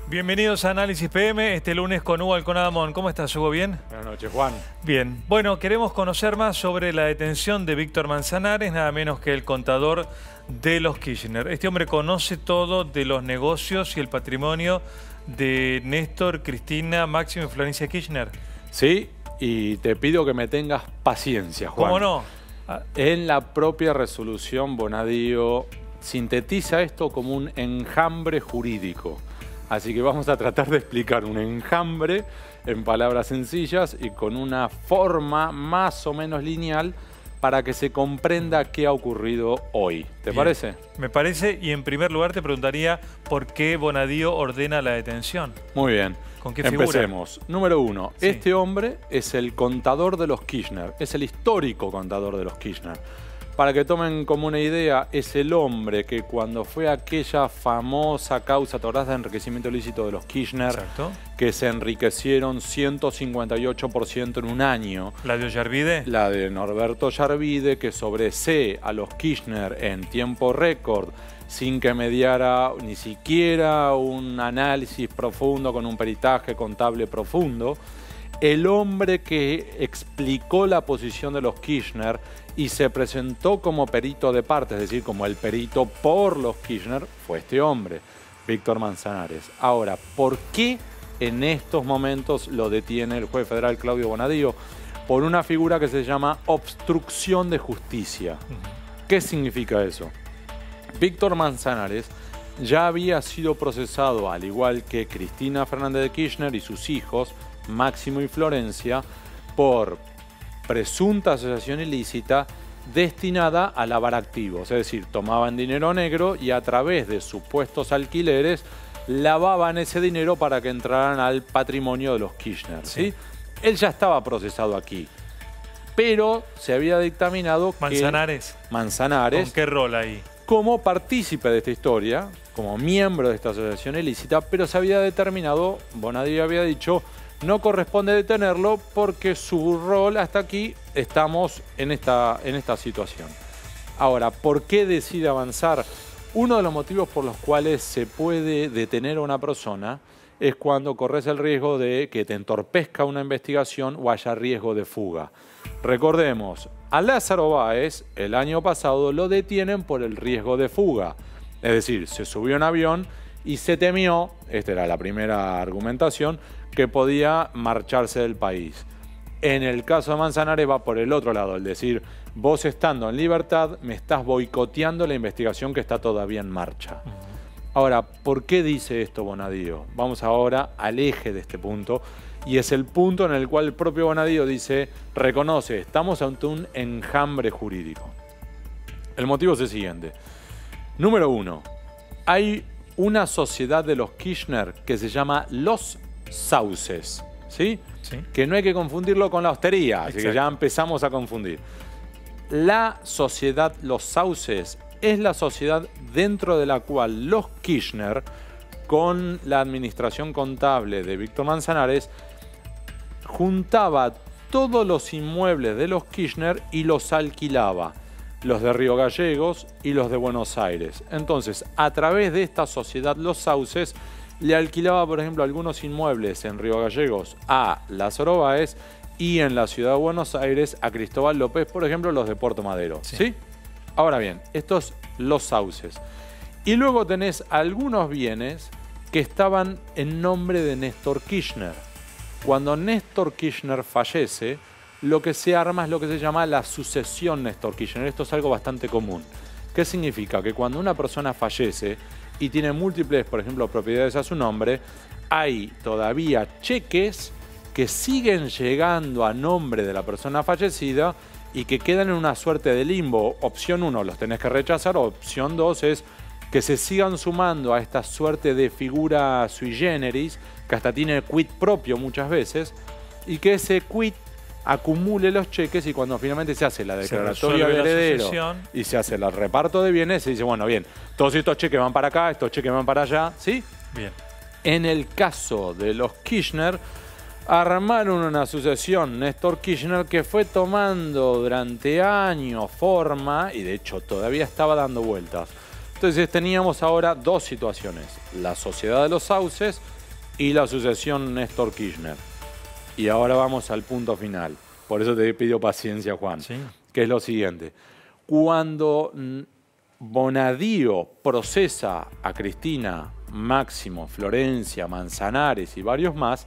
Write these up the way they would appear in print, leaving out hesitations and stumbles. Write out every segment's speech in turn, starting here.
Bienvenidos a Análisis PM, este lunes con Hugo Alconadamón. ¿Cómo estás, Hugo? ¿Bien? Buenas noches, Juan. Bien. Bueno, queremos conocer más sobre la detención de Víctor Manzanares, nada menos que el contador de los Kirchner. Este hombre conoce todo de los negocios y el patrimonio de Néstor, Cristina, Máximo y Florencia Kirchner. Sí, y te pido que me tengas paciencia, Juan. ¿Cómo no? En la propia resolución, Bonadío sintetiza esto como un enjambre jurídico. Así que vamos a tratar de explicar un enjambre en palabras sencillas y con una forma más o menos lineal para que se comprenda qué ha ocurrido hoy. ¿Te parece? Me parece, y en primer lugar te preguntaría por qué Bonadío ordena la detención. Muy bien. ¿Con qué figura? Empecemos. Número uno, Sí. Este hombre es el contador de los Kirchner, es el histórico contador de los Kirchner. Para que tomen como una idea, es el hombre que cuando fue aquella famosa causa, ¿te acordás de enriquecimiento ilícito de los Kirchner? Exacto. Que se enriquecieron 158% en un año. ¿La de Ollarvide? La de Norberto Ollarvide, que sobresee a los Kirchner en tiempo récord, sin que mediara ni siquiera un análisis profundo con un peritaje contable profundo. El hombre que explicó la posición de los Kirchner y se presentó como perito de parte, es decir, como el perito por los Kirchner, fue este hombre, Víctor Manzanares. Ahora, ¿por qué en estos momentos lo detiene el juez federal Claudio Bonadío? Por una figura que se llama obstrucción de justicia. ¿Qué significa eso? Víctor Manzanares ya había sido procesado, al igual que Cristina Fernández de Kirchner y sus hijos, Máximo y Florencia, por presunta asociación ilícita destinada a lavar activos. Es decir, tomaban dinero negro y a través de supuestos alquileres lavaban ese dinero para que entraran al patrimonio de los Kirchner. ¿Sí? Él ya estaba procesado aquí, pero se había dictaminado Manzanares. que Manzanares, ¿Con qué rol ahí? como partícipe de esta historia, como miembro de esta asociación ilícita, pero se había determinado, Bonadío había dicho, no corresponde detenerlo porque su rol hasta aquí estamos en esta situación. Ahora, ¿por qué decide avanzar? Uno de los motivos por los cuales se puede detener a una persona es cuando corres el riesgo de que te entorpezca una investigación o haya riesgo de fuga. Recordemos, a Lázaro Báez el año pasado lo detienen por el riesgo de fuga. Es decir, se subió en avión y se temió, esta era la primera argumentación, que podía marcharse del país. En el caso de Manzanares va por el otro lado, es decir, vos estando en libertad me estás boicoteando la investigación que está todavía en marcha. Ahora, ¿por qué dice esto Bonadío? Vamos ahora al eje de este punto, y es el punto en el cual el propio Bonadío dice, reconoce, estamos ante un enjambre jurídico. El motivo es el siguiente. Número uno, hay una sociedad de los Kirchner que se llama Los Sauces, ¿sí? Sí. Que no hay que confundirlo con la hostería, así Exacto. que ya empezamos a confundir. La sociedad Los Sauces es la sociedad dentro de la cual los Kirchner, con la administración contable de Víctor Manzanares, juntaba todos los inmuebles de los Kirchner y los alquilaba, los de Río Gallegos y los de Buenos Aires. Entonces, a través de esta sociedad Los Sauces, le alquilaba, por ejemplo, algunos inmuebles en Río Gallegos a Lázaro Báez y en la ciudad de Buenos Aires a Cristóbal López, por ejemplo, los de Puerto Madero. ¿Sí? Ahora bien, estos Los Sauces. Y luego tenés algunos bienes que estaban en nombre de Néstor Kirchner. Cuando Néstor Kirchner fallece, lo que se arma es lo que se llama la sucesión Néstor Kirchner. Esto es algo bastante común. ¿Qué significa? Que cuando una persona fallece y tiene múltiples, por ejemplo, propiedades a su nombre, hay todavía cheques que siguen llegando a nombre de la persona fallecida y que quedan en una suerte de limbo. Opción 1, los tenés que rechazar. Opción 2 es que se sigan sumando a esta suerte de figura sui generis, que hasta tiene quit propio muchas veces, y que ese quit acumule los cheques y cuando finalmente se hace la declaratoria de heredero y se hace el reparto de bienes, se dice, bueno, bien, todos estos cheques van para acá, estos cheques van para allá, ¿sí? Bien. En el caso de los Kirchner, armaron una asociación Néstor Kirchner que fue tomando durante años forma y de hecho todavía estaba dando vueltas. Entonces teníamos ahora dos situaciones, la Sociedad de los Sauces y la sucesión Néstor Kirchner. Y ahora vamos al punto final. Por eso te pido paciencia, Juan. Sí. Que es lo siguiente. Cuando Bonadío procesa a Cristina, Máximo, Florencia, Manzanares y varios más,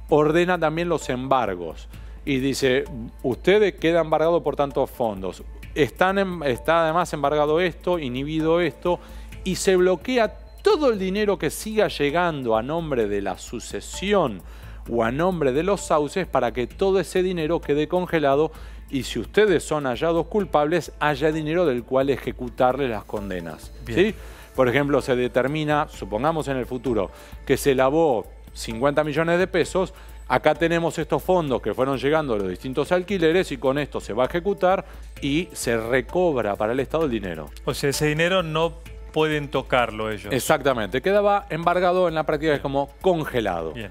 ordena también los embargos. Y dice, ustedes quedan embargados por tantos fondos. Está además embargado esto, inhibido esto, y se bloquea todo el dinero que siga llegando a nombre de la sucesión o a nombre de los sauces para que todo ese dinero quede congelado y si ustedes son hallados culpables, haya dinero del cual ejecutarles las condenas. ¿Sí? Por ejemplo, se determina, supongamos en el futuro, que se lavó 50 millones de pesos, acá tenemos estos fondos que fueron llegando a los distintos alquileres y con esto se va a ejecutar y se recobra para el Estado el dinero. O sea, ese dinero no pueden tocarlo ellos. Exactamente, quedaba embargado, en la práctica es como congelado. Bien.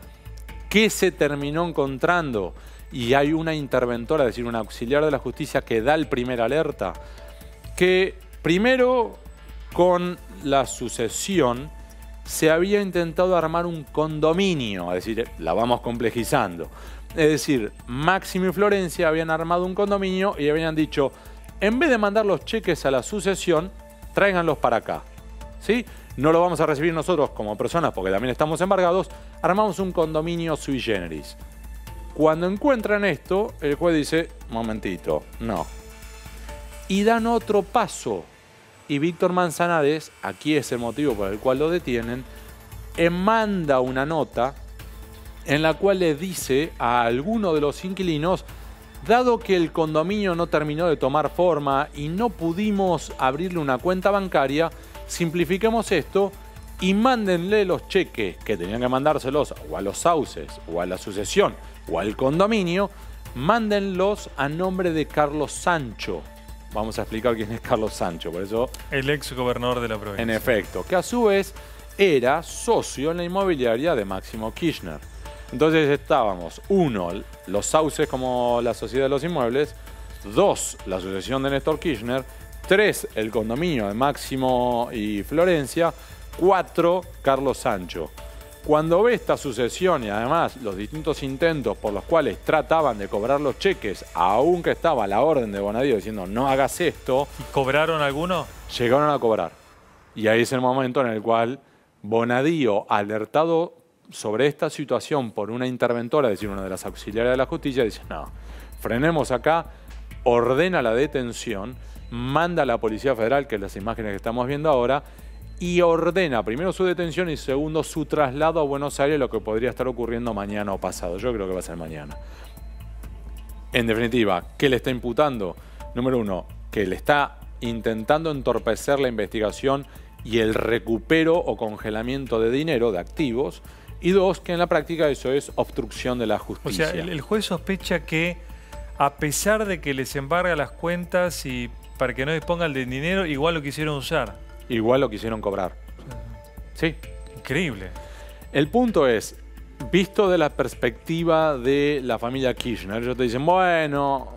¿Qué se terminó encontrando? Y hay una interventora, es decir, un auxiliar de la justicia que da el primer alerta, que primero con la sucesión se había intentado armar un condominio, es decir, la vamos complejizando. Es decir, Máximo y Florencia habían armado un condominio y habían dicho, en vez de mandar los cheques a la sucesión, tráiganlos para acá. ¿Sí? No lo vamos a recibir nosotros como personas porque también estamos embargados, armamos un condominio sui generis. Cuando encuentran esto, el juez dice, momentito, no. Y dan otro paso. Y Víctor Manzanares, aquí es el motivo por el cual lo detienen, manda una nota en la cual le dice a alguno de los inquilinos, dado que el condominio no terminó de tomar forma y no pudimos abrirle una cuenta bancaria, simplifiquemos esto y mándenle los cheques que tenían que mandárselos o a los sauces o a la sucesión o al condominio, mándenlos a nombre de Carlos Sancho. Vamos a explicar quién es Carlos Sancho, por eso... El ex gobernador de la provincia. En efecto, que a su vez era socio en la inmobiliaria de Máximo Kirchner. Entonces estábamos, 1, los sauces como la sociedad de los inmuebles, 2, la sucesión de Néstor Kirchner, 3, el condominio de Máximo y Florencia, 4, Carlos Sancho. Cuando ve esta sucesión y además los distintos intentos por los cuales trataban de cobrar los cheques, aunque estaba la orden de Bonadío diciendo no hagas esto... ¿Cobraron alguno? Llegaron a cobrar. Y ahí es el momento en el cual Bonadío, alertado sobre esta situación por una interventora, es decir, una de las auxiliares de la justicia, dice no, frenemos acá, ordena la detención, manda a la Policía Federal, que es las imágenes que estamos viendo ahora, y ordena primero su detención y segundo su traslado a Buenos Aires, lo que podría estar ocurriendo mañana o pasado. Yo creo que va a ser mañana. En definitiva, ¿qué le está imputando? Número 1, que le está intentando entorpecer la investigación y el recupero o congelamiento de dinero, de activos. Y 2, que en la práctica eso es obstrucción de la justicia. O sea, el juez sospecha que a pesar de que les embarga las cuentas y para que no dispongan del dinero, igual lo quisieron usar. Igual lo quisieron cobrar. Sí. Increíble. El punto es, visto de la perspectiva de la familia Kirchner, ellos te dicen, bueno,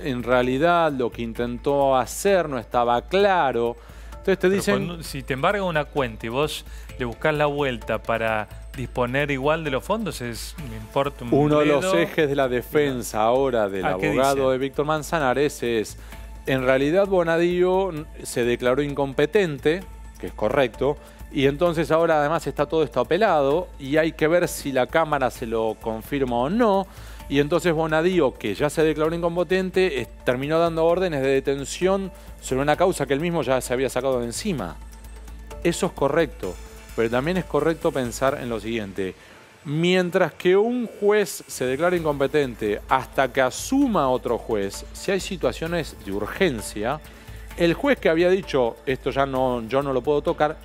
en realidad lo que intentó hacer no estaba claro. Entonces te dicen... Cuando, si te embarga una cuenta y vos le buscás la vuelta para disponer igual de los fondos, me importa un Uno de bledo. los ejes de la defensa ahora del abogado de Víctor Manzanares es... En realidad Bonadío se declaró incompetente, que es correcto, y entonces ahora además está todo esto apelado y hay que ver si la Cámara se lo confirma o no. Y entonces Bonadío, que ya se declaró incompetente, terminó dando órdenes de detención sobre una causa que él mismo ya se había sacado de encima. Eso es correcto, pero también es correcto pensar en lo siguiente. Mientras que un juez se declara incompetente hasta que asuma otro juez, si hay situaciones de urgencia, el juez que había dicho esto ya no, yo no lo puedo tocar,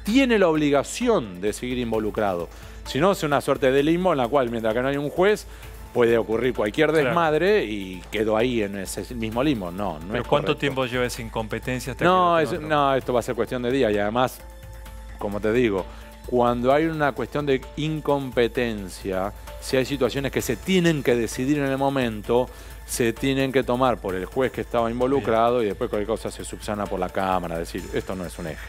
tiene la obligación de seguir involucrado. Si no, es una suerte de limbo en la cual, mientras que no hay un juez, puede ocurrir cualquier desmadre y quedo ahí en ese mismo limbo. No, no. ¿Pero cuánto tiempo lleva esa incompetencia hasta no, que no, esto va a ser cuestión de días y además, como te digo, cuando hay una cuestión de incompetencia, si hay situaciones que se tienen que decidir en el momento, se tienen que tomar por el juez que estaba involucrado y después cualquier cosa se subsana por la Cámara. Es decir, esto no es un eje.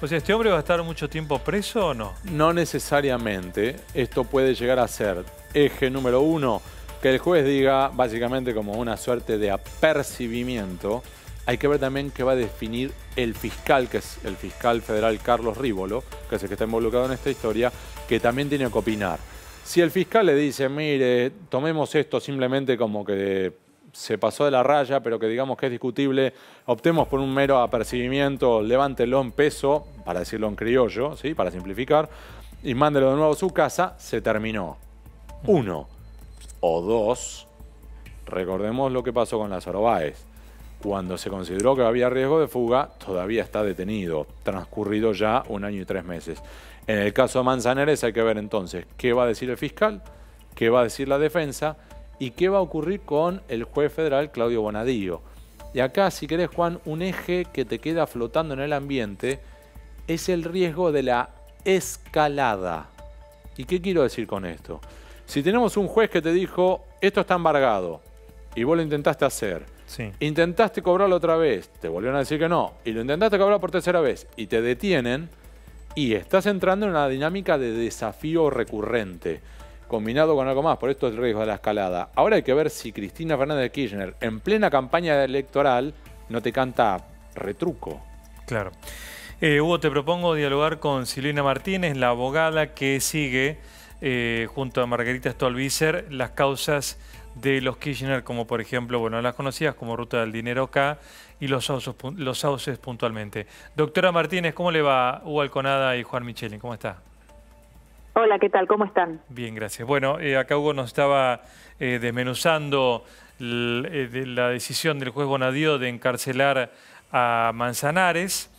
O sea, ¿este hombre va a estar mucho tiempo preso o no? No necesariamente. Esto puede llegar a ser eje número 1, que el juez diga básicamente como una suerte de apercibimiento. Hay que ver también qué va a definir el fiscal, que es el fiscal federal Carlos Rívolo, que es el que está involucrado en esta historia, que también tiene que opinar. Si el fiscal le dice, mire, tomemos esto simplemente como que se pasó de la raya, pero que digamos que es discutible, optemos por un mero apercibimiento, levántelo en peso, para decirlo en criollo, ¿sí? Para simplificar, y mándelo de nuevo a su casa, se terminó. 1 o 2, recordemos lo que pasó con Lázaro Báez. Cuando se consideró que había riesgo de fuga, todavía está detenido, transcurrido ya 1 año y 3 meses. En el caso de Manzanares hay que ver entonces qué va a decir el fiscal, qué va a decir la defensa y qué va a ocurrir con el juez federal Claudio Bonadío. Y acá, si querés, Juan, un eje que te queda flotando en el ambiente es el riesgo de la escalada. ¿Y qué quiero decir con esto? Si tenemos un juez que te dijo, esto está embargado, y vos lo intentaste hacer, Sí. intentaste cobrarlo otra vez, te volvieron a decir que no, y lo intentaste cobrar por tercera vez, y te detienen, y estás entrando en una dinámica de desafío recurrente, combinado con algo más, por esto es el riesgo de la escalada. Ahora hay que ver si Cristina Fernández de Kirchner, en plena campaña electoral, no te canta retruco. Claro. Hugo, te propongo dialogar con Silvina Martínez, la abogada que sigue junto a Margarita Stolbizer las causas de los Kirchner, como por ejemplo, bueno, las conocidas como Ruta del Dinero acá y los sauces puntualmente. Doctora Martínez, ¿cómo le va? Hugo Alconada y Juan Micheli, ¿cómo está? Hola, ¿qué tal? ¿Cómo están? Bien, gracias. Bueno, acá Hugo nos estaba desmenuzando la decisión del juez Bonadío de encarcelar a Manzanares.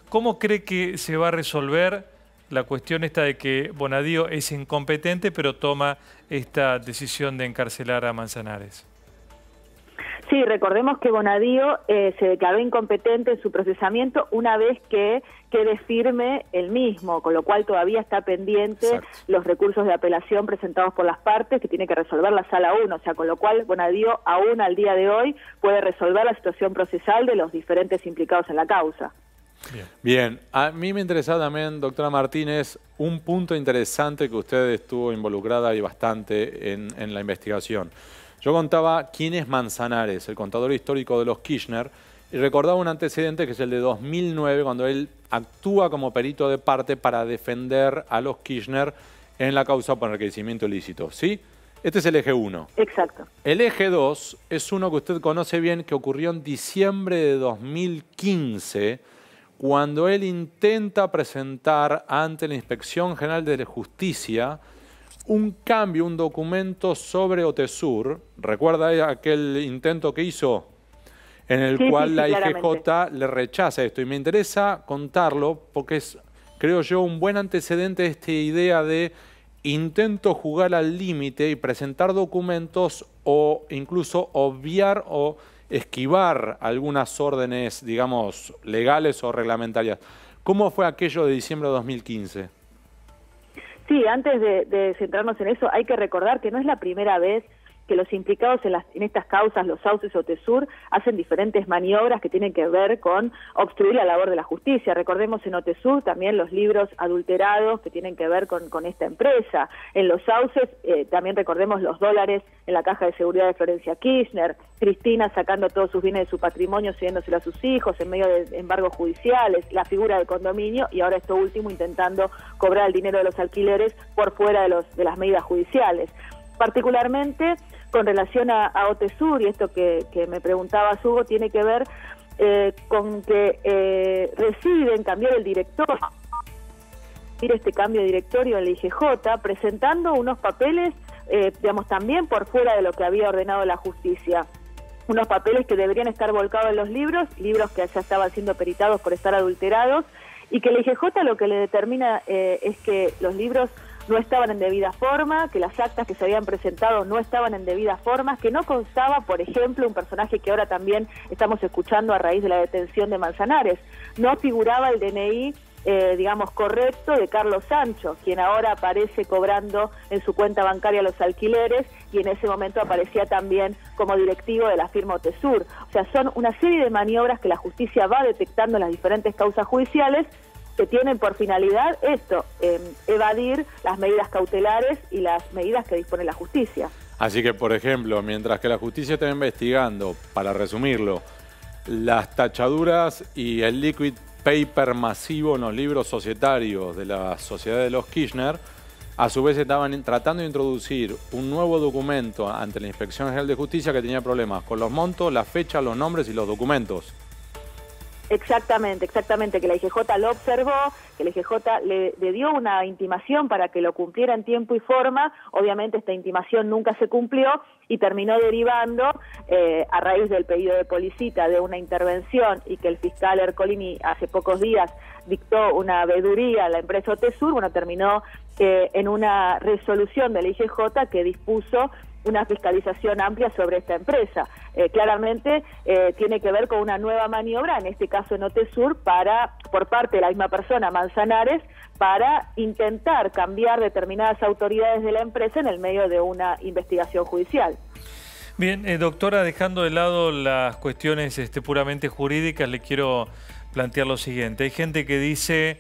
¿Cómo cree que se va a resolver la cuestión esta de que Bonadío es incompetente, pero toma esta decisión de encarcelar a Manzanares? Sí, recordemos que Bonadío se declaró incompetente en su procesamiento una vez que quede firme el mismo, con lo cual todavía está pendiente Exacto. los recursos de apelación presentados por las partes que tiene que resolver la Sala 1, o sea, con lo cual Bonadío aún al día de hoy puede resolver la situación procesal de los diferentes implicados en la causa. Bien, a mí me interesaba también, doctora Martínez, un punto interesante que usted estuvo involucrada y bastante en la investigación. Yo contaba quién es Manzanares, el contador histórico de los Kirchner, y recordaba un antecedente que es el de 2009, cuando él actúa como perito de parte para defender a los Kirchner en la causa por enriquecimiento ilícito, ¿sí? Este es el eje 1. Exacto. El eje 2 es uno que usted conoce bien, que ocurrió en diciembre de 2015, cuando él intenta presentar ante la Inspección General de Justicia un cambio, un documento sobre Otesur. ¿Recuerda aquel intento que hizo? En el cual la IGJ le rechaza esto. Y me interesa contarlo porque es, creo yo, un buen antecedente de esta idea de intento jugar al límite y presentar documentos o incluso obviar o esquivar algunas órdenes, digamos, legales o reglamentarias. ¿Cómo fue aquello de diciembre de 2015? Sí, antes de centrarnos en eso, hay que recordar que no es la primera vez que los implicados en estas causas, los sauces o Otesur, hacen diferentes maniobras que tienen que ver con obstruir la labor de la justicia. Recordemos en Otesur también los libros adulterados que tienen que ver con esta empresa. En los sauces también recordemos los dólares en la caja de seguridad de Florencia Kirchner, Cristina sacando todos sus bienes de su patrimonio, cediéndoselo a sus hijos en medio de embargos judiciales, la figura del condominio y ahora esto último intentando cobrar el dinero de los alquileres por fuera de las medidas judiciales. Particularmente con relación a Otesur, y esto que me preguntaba Hugo, tiene que ver con que deciden cambiar el director, este cambio de directorio en la IGJ, presentando unos papeles, digamos, también por fuera de lo que había ordenado la justicia. Unos papeles que deberían estar volcados en los libros que ya estaban siendo peritados por estar adulterados, y que la IGJ lo que le determina es que los libros no estaban en debida forma, que las actas que se habían presentado no estaban en debida forma, que no constaba, por ejemplo, un personaje que ahora también estamos escuchando a raíz de la detención de Manzanares. No figuraba el DNI digamos, correcto de Carlos Sancho, quien ahora aparece cobrando en su cuenta bancaria los alquileres y en ese momento aparecía también como directivo de la firma Otesur. O sea, son una serie de maniobras que la justicia va detectando en las diferentes causas judiciales que tienen por finalidad esto, evadir las medidas cautelares y las medidas que dispone la justicia. Así que, por ejemplo, mientras que la justicia está investigando, para resumirlo, las tachaduras y el liquid paper masivo en los libros societarios de la sociedad de los Kirchner, a su vez estaban tratando de introducir un nuevo documento ante la Inspección General de Justicia que tenía problemas con los montos, las fechas, los nombres y los documentos. Exactamente, que la IGJ lo observó, que la IGJ le dio una intimación para que lo cumpliera en tiempo y forma. Obviamente esta intimación nunca se cumplió y terminó derivando, a raíz del pedido de Policita de una intervención y que el fiscal Ercolini hace pocos días dictó una veeduría a la empresa Otesur, bueno, terminó en una resolución de la IGJ que dispuso una fiscalización amplia sobre esta empresa. Claramente tiene que ver con una nueva maniobra, en este caso en Otesur, por parte de la misma persona, Manzanares, para intentar cambiar determinadas autoridades de la empresa en el medio de una investigación judicial. Bien, doctora, dejando de lado las cuestiones puramente jurídicas, le quiero plantear lo siguiente. Hay gente que dice: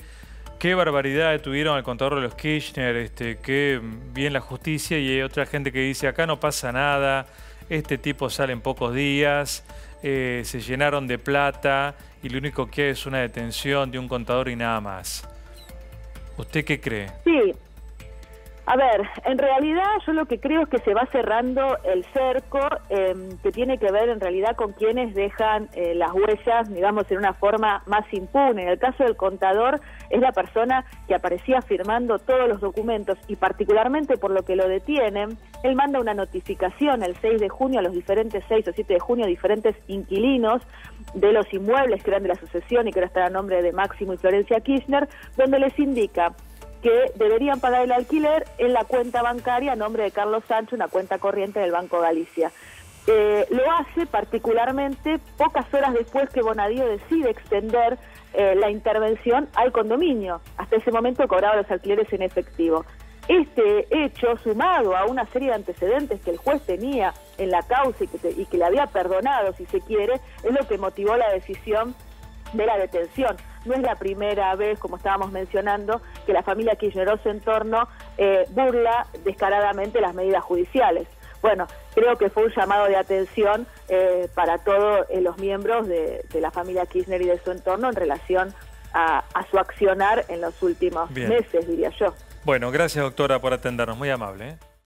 qué barbaridad detuvieron al contador de los Kirchner, qué bien la justicia, y hay otra gente que dice: acá no pasa nada, este tipo sale en pocos días, se llenaron de plata y lo único que hay es una detención de un contador y nada más. ¿Usted qué cree? Sí. A ver, en realidad yo lo que creo es que se va cerrando el cerco que tiene que ver en realidad con quienes dejan las huellas, digamos, en una forma más impune. En el caso del contador es la persona que aparecía firmando todos los documentos y particularmente por lo que lo detienen, él manda una notificación el 6 de junio a los diferentes 6 o 7 de junio a diferentes inquilinos de los inmuebles que eran de la sucesión y que ahora están a nombre de Máximo y Florencia Kirchner, donde les indica que deberían pagar el alquiler en la cuenta bancaria a nombre de Carlos Sancho, una cuenta corriente del Banco Galicia. Lo hace particularmente pocas horas después que Bonadío decide extender la intervención al condominio. Hasta ese momento cobraba los alquileres en efectivo. Este hecho, sumado a una serie de antecedentes que el juez tenía en la causa y que le había perdonado, si se quiere, es lo que motivó la decisión de la detención. No es la primera vez, como estábamos mencionando, que la familia Kirchner o su entorno burla descaradamente las medidas judiciales. Bueno, creo que fue un llamado de atención para todos los miembros de la familia Kirchner y de su entorno en relación a su accionar en los últimos meses, diría yo. Bueno, gracias, doctora, por atendernos. Muy amable, ¿eh?